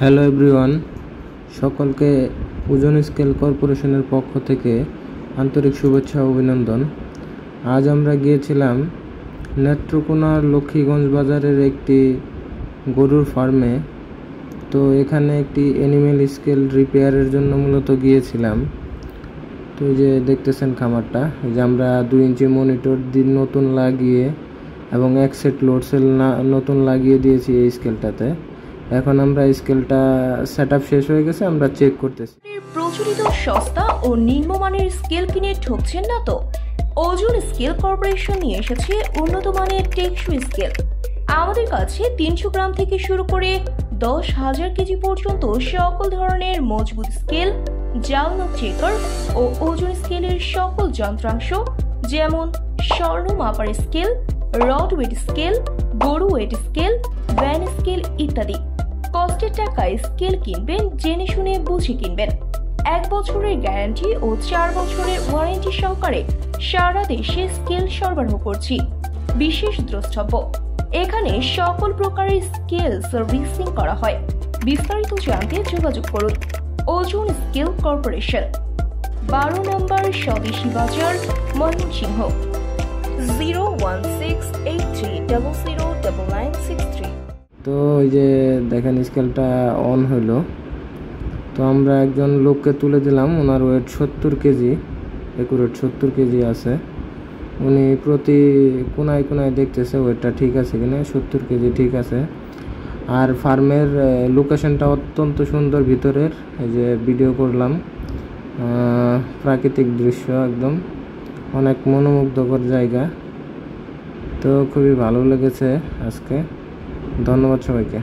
Hello everyone, সকলকে ওজন scale কর্পোরেশনের পক্ষ থেকে আন্তরিক শুভেচ্ছা ও অভিনন্দন। আজ আমরা গিয়েছিলাম নেত্রকোনার লক্ষ্মীগঞ্জ বাজারের একটি গরুর ফার্মে। তো এখানে একটি অ্যানিমেল স্কেল রিপেয়ারের জন্য মূলত গিয়েছিলাম। তো এই যে দেখতেছেন খামারটা, এই যে আমরা 2 ইঞ্চি মনিটর নতুন লাগিয়ে এবং এক সেট লোড সেল নতুন লাগিয়ে দিয়েছি এই স্কেলটাতে। এখন আমরা স্কেলটা সেটআপ শেষ হয়ে গেছে, আমরা চেক করতেছি। প্রচলিত সস্তা ও নিম্নমানের স্কেল কিনে ঠকছেন না তো? ওজন স্কেল কর্পোরেশন নিয়ে এসেছে উন্নত মানের টেকসই স্কেল। আমাদের কাছে 300 গ্রাম থেকে শুরু করে 10,000 কেজি পর্যন্ত সকল ধরনের মজবুত স্কেল, জালনক চেকার ও ওজন স্কেলের সকল যন্ত্রাংশ যেমন স্বর্ণ মাপার স্কেল, রড ওয়েট স্কেল, গরু ওয়েট স্কেল, ভ্যান স্কেল ইত্যাদি। কষ্টের টাকায় স্কেল কিনবেন, জেনে শুনে বুঝে কিনবেন। 1 বছরের গ্যারান্টি ও 4 বছরের ওয়ারেন্টি সহকারে সারা দেশে স্কেল সরবরাহ করছি। বিশেষ দ্রষ্টব্য, এখানে সকল প্রকারের স্কেল সার্ভিসিং করা হয়। বিস্তারিত জানতে যোগাযোগ করুন ওজন স্কেল কর্পোরেশন, 12 নম্বর স্বদেশী বাজার, ময়মনসিংহ, 01683009963। তো ওই যে দেখেন স্কেলটা অন হইলো। তো আমরা একজন লোককে তুলে দিলাম, ওনার ওয়েট 70 কেজি, একুরেট 70 কেজি আছে। উনি প্রতি কোনায় কোনায় দেখতেছে ওয়েটটা ঠিক আছে কিনা। 70 কেজি ঠিক আছে। আর ফার্মের লোকেশনটা অত্যন্ত সুন্দর ভিতরের, এই যে ভিডিও করলাম, প্রাকৃতিক দৃশ্য, একদম অনেক মনোমুগ্ধকর জায়গা। তো খুবই ভালো লেগেছে আজকে। ধন্যবাদ সবাইকে।